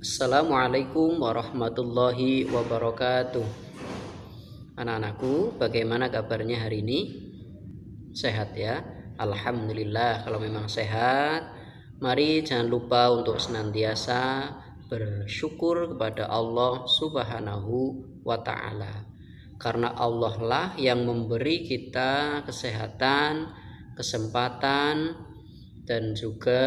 Assalamualaikum warahmatullahi wabarakatuh. Anak-anakku, bagaimana kabarnya hari ini? Sehat ya? Alhamdulillah. Kalau memang sehat, mari jangan lupa untuk senantiasa bersyukur kepada Allah Subhanahu wa ta'ala. Karena Allah lah yang memberi kita kesehatan, kesempatan, dan juga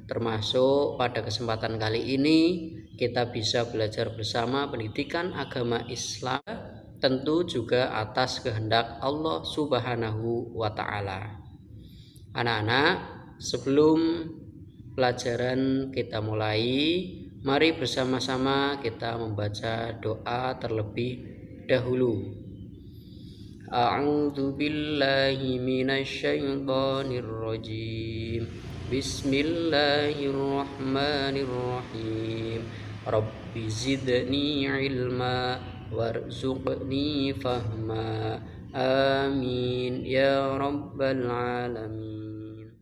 termasuk pada kesempatan kali ini kita bisa belajar bersama pendidikan agama Islam, tentu juga atas kehendak Allah Subhanahu wa ta'ala. Anak-anak, sebelum pelajaran kita mulai, mari bersama-sama kita membaca doa terlebih dahulu. A'udzu billahi minasyaitonir rajim. Bismillahirrahmanirrahim. Rabbi zidni ilma warzuqni fahma. Amin ya rabbal alamin.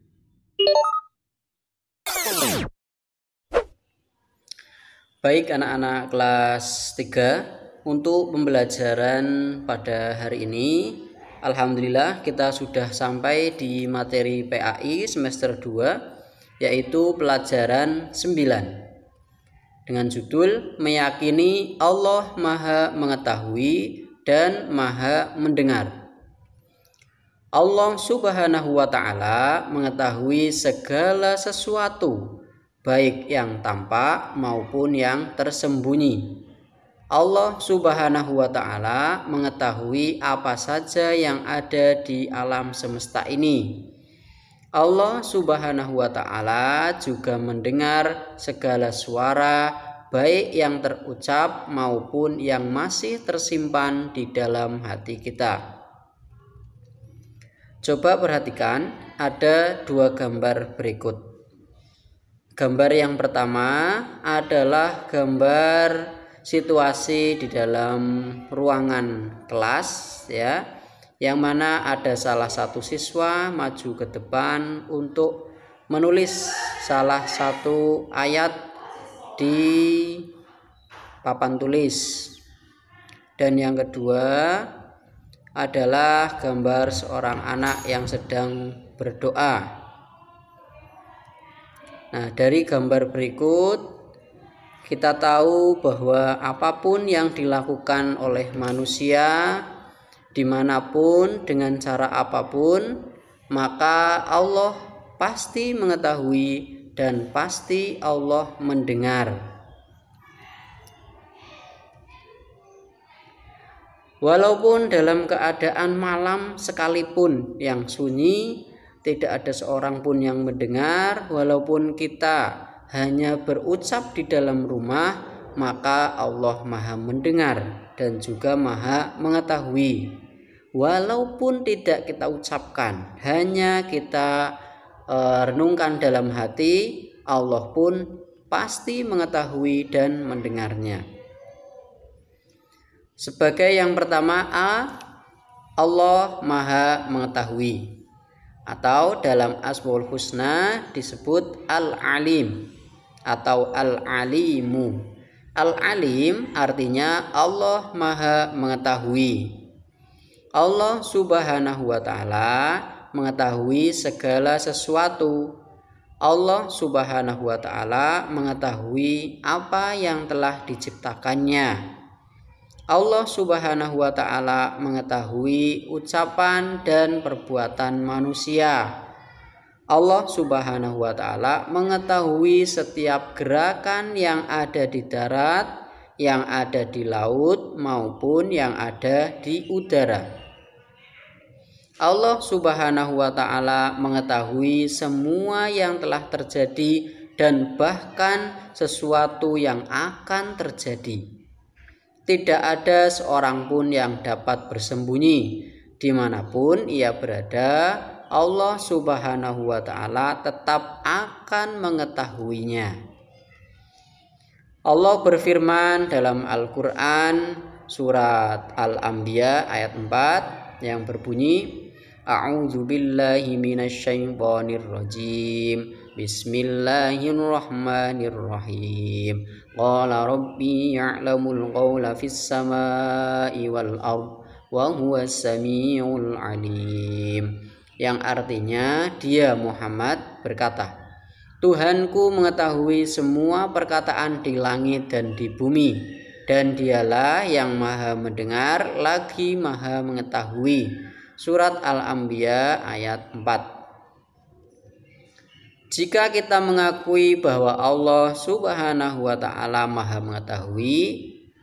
Baik anak-anak kelas 3, untuk pembelajaran pada hari ini alhamdulillah kita sudah sampai di materi PAI semester 2, yaitu pelajaran 9 dengan judul meyakini Allah Maha Mengetahui dan Maha Mendengar. Allah Subhanahu wa ta'ala mengetahui segala sesuatu, baik yang tampak maupun yang tersembunyi. Allah Subhanahu wa ta'ala mengetahui apa saja yang ada di alam semesta ini. Allah Subhanahu wa ta'ala juga mendengar segala suara, baik yang terucap maupun yang masih tersimpan di dalam hati kita. Coba perhatikan, ada dua gambar berikut. Gambar yang pertama adalah gambar situasi di dalam ruangan kelas ya, yang mana ada salah satu siswa maju ke depan untuk menulis salah satu ayat di papan tulis. Dan yang kedua adalah gambar seorang anak yang sedang berdoa. Nah, dari gambar berikut kita tahu bahwa apapun yang dilakukan oleh manusia dimanapun dengan cara apapun, maka Allah pasti mengetahui dan pasti Allah mendengar. Walaupun dalam keadaan malam sekalipun yang sunyi, tidak ada seorang pun yang mendengar, walaupun kita hanya berucap di dalam rumah, maka Allah Maha Mendengar dan juga Maha Mengetahui. Walaupun tidak kita ucapkan, hanya kita renungkan dalam hati, Allah pun pasti mengetahui dan mendengarnya. Sebagai yang pertama, Allah Maha Mengetahui, atau dalam Asmaul Husna disebut Al-Alim atau Al-Alimu. Al-Alim artinya Allah Maha Mengetahui. Allah Subhanahu wa ta'ala mengetahui segala sesuatu. Allah Subhanahu wa ta'ala mengetahui apa yang telah diciptakannya. Allah Subhanahu wa ta'ala mengetahui ucapan dan perbuatan manusia. Allah Subhanahu wa ta'ala mengetahui setiap gerakan yang ada di darat, yang ada di laut maupun yang ada di udara. Allah Subhanahu wa ta'ala mengetahui semua yang telah terjadi dan bahkan sesuatu yang akan terjadi. Tidak ada seorang pun yang dapat bersembunyi dimanapun ia berada. Allah Subhanahu wa ta'ala tetap akan mengetahuinya. Allah berfirman dalam Al-Quran surat Al-Anbiya ayat 4 yang berbunyi, A'udzu billahi minasyaitonir rajim. Bismillahirrahmanirrahim. Qala rabbi ya'lamul qawla fis samai wal ard wa huwas samiul alim. Yang artinya dia Muhammad berkata, Tuhanku mengetahui semua perkataan di langit dan di bumi, dan dialah yang maha mendengar lagi maha mengetahui. Surat Al-Anbiya ayat 4. Jika kita mengakui bahwa Allah Subhanahu wa ta'ala maha mengetahui,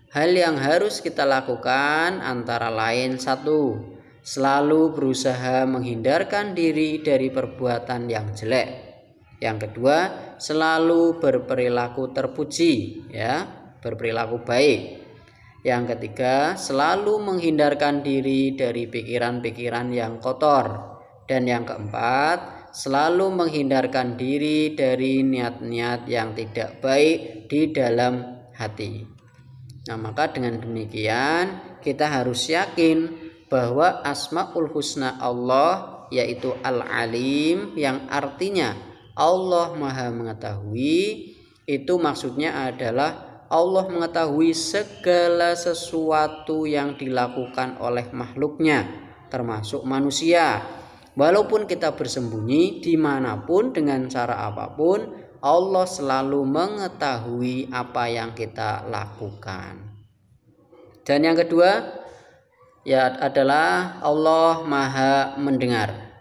hal yang harus kita lakukan antara lain: 1. Selalu berusaha menghindarkan diri dari perbuatan yang jelek. Yang kedua, selalu berperilaku terpuji, berperilaku baik. Yang ketiga, selalu menghindarkan diri dari pikiran-pikiran yang kotor. Dan yang keempat, selalu menghindarkan diri dari niat-niat yang tidak baik di dalam hati. Nah, maka dengan demikian kita harus yakin bahwa Asmaul Husna Allah, yaitu Al-Alim, yang artinya Allah Maha Mengetahui, itu maksudnya adalah Allah mengetahui segala sesuatu yang dilakukan oleh makhluknya, termasuk manusia. Walaupun kita bersembunyi dimanapun dengan cara apapun, Allah selalu mengetahui apa yang kita lakukan. Dan yang kedua adalah Allah Maha Mendengar.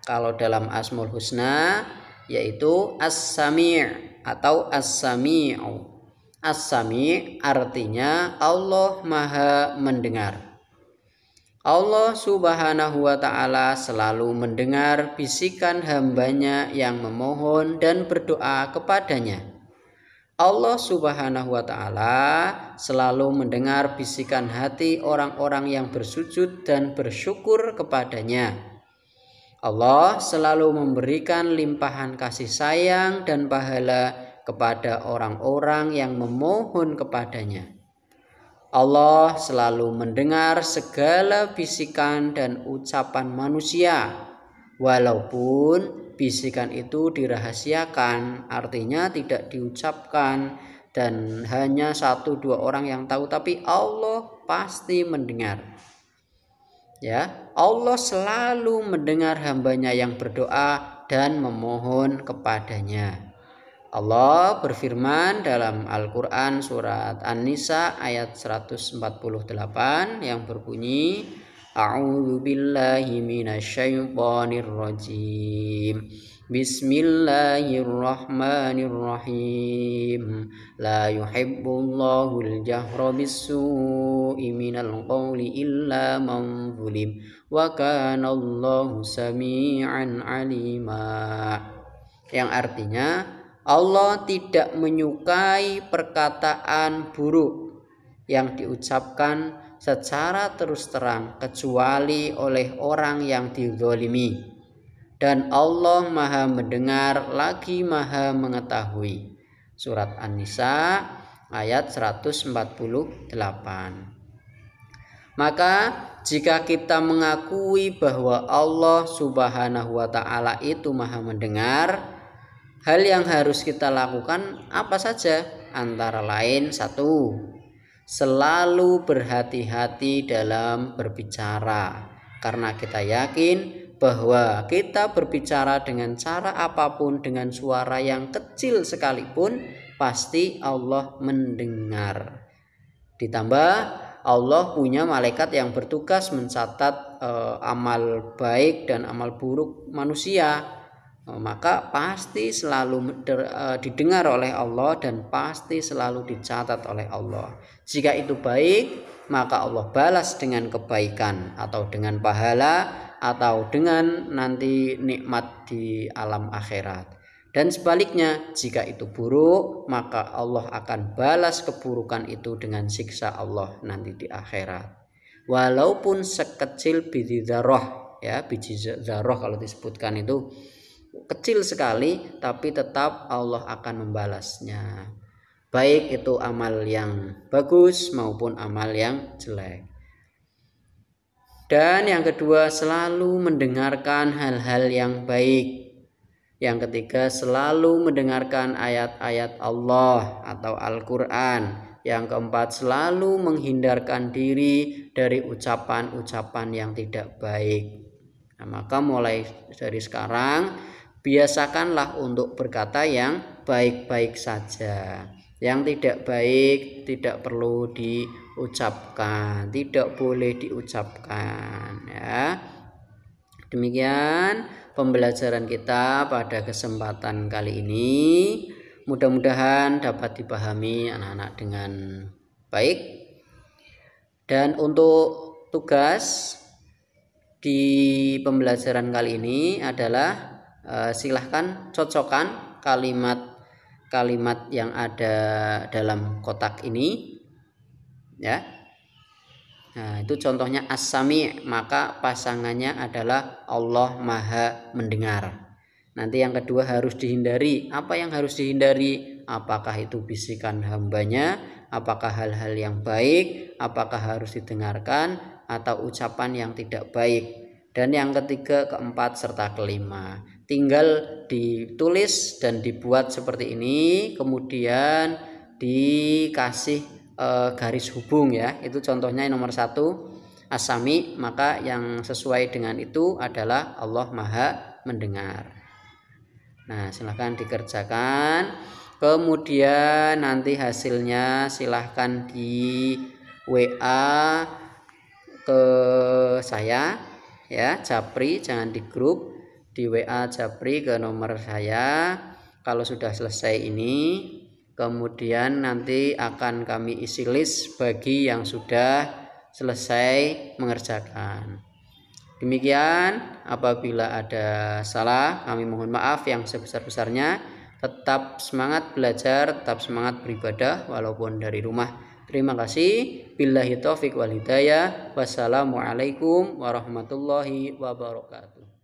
Kalau dalam Asmaul Husna yaitu As-Sami' atau As-Sami'u. As-Sami' artinya Allah Maha Mendengar. Allah Subhanahu wa ta'ala selalu mendengar bisikan hambanya yang memohon dan berdoa kepadanya. Allah Subhanahu wa ta'ala selalu mendengar bisikan hati orang-orang yang bersujud dan bersyukur kepadanya. Allah selalu memberikan limpahan kasih sayang dan pahala kepada orang-orang yang memohon kepadanya. Allah selalu mendengar segala bisikan dan ucapan manusia, walaupun bisikan itu dirahasiakan, artinya tidak diucapkan dan hanya 1-2 orang yang tahu, tapi Allah pasti mendengar. Allah selalu mendengar hambanya yang berdoa dan memohon kepadanya. Allah berfirman dalam Al-Quran surat An-Nisa ayat 148 yang berbunyi, A'udzu billahi minasyaitonir rajim. Bismillahirrahmanirrahim. La yuhibbullahu al-jahra bis-su'i minal qawli illa man zulim. Wa kana Allahu sami'an alima. Yang artinya, Allah tidak menyukai perkataan buruk yang diucapkan secara terus terang kecuali oleh orang yang dizalimi. Dan Allah Maha Mendengar lagi Maha Mengetahui. Surat An-Nisa ayat 148. Maka jika kita mengakui bahwa Allah Subhanahu wa ta'ala itu Maha Mendengar, hal yang harus kita lakukan apa saja? Antara lain: 1. Selalu berhati-hati dalam berbicara, karena kita yakin bahwa kita berbicara dengan cara apapun, dengan suara yang kecil sekalipun, pasti Allah mendengar. Ditambah Allah punya malaikat yang bertugas mencatat amal baik dan amal buruk manusia. Maka pasti selalu didengar oleh Allah dan pasti selalu dicatat oleh Allah. Jika itu baik, maka Allah balas dengan kebaikan atau dengan pahala atau dengan nanti nikmat di alam akhirat. Dan sebaliknya, jika itu buruk, maka Allah akan balas keburukan itu dengan siksa Allah nanti di akhirat. Walaupun sekecil biji dzarrah, biji dzarrah kalau disebutkan itu kecil sekali, tapi tetap Allah akan membalasnya, baik itu amal yang bagus maupun amal yang jelek. Dan yang kedua, selalu mendengarkan hal-hal yang baik. Yang ketiga, selalu mendengarkan ayat-ayat Allah atau Al-Quran. Yang keempat, selalu menghindarkan diri dari ucapan-ucapan yang tidak baik. Nah, maka mulai dari sekarang biasakanlah untuk berkata yang baik-baik saja. Yang tidak baik tidak perlu diucapkan, tidak boleh diucapkan, ya. Demikian pembelajaran kita pada kesempatan kali ini. Mudah-mudahan dapat dipahami anak-anak dengan baik. Dan untuk tugas di pembelajaran kali ini adalah silahkan cocokkan kalimat yang ada dalam kotak ini, ya. Nah, itu contohnya as-sami', maka pasangannya adalah Allah Maha Mendengar. Nanti yang kedua harus dihindari. Apa yang harus dihindari? Apakah itu bisikan hambanya? Apakah hal-hal yang baik? Apakah harus didengarkan? Atau ucapan yang tidak baik? Dan yang ketiga, keempat, serta kelima. Tinggal ditulis dan dibuat seperti ini, kemudian dikasih garis hubung, ya. Itu contohnya nomor 1 as-sami', maka yang sesuai dengan itu adalah Allah Maha Mendengar. Nah, silahkan dikerjakan, kemudian nanti hasilnya silahkan di WA ke saya, ya, Japri, jangan di grup, di WA Japri ke nomor saya kalau sudah selesai ini. Kemudian nanti akan kami isi list bagi yang sudah selesai mengerjakan. Demikian, apabila ada salah kami mohon maaf yang sebesar-besarnya. Tetap semangat belajar, tetap semangat beribadah walaupun dari rumah. Terima kasih. Billahi taufiq wal hidayah. Wassalamualaikum warahmatullahi wabarakatuh.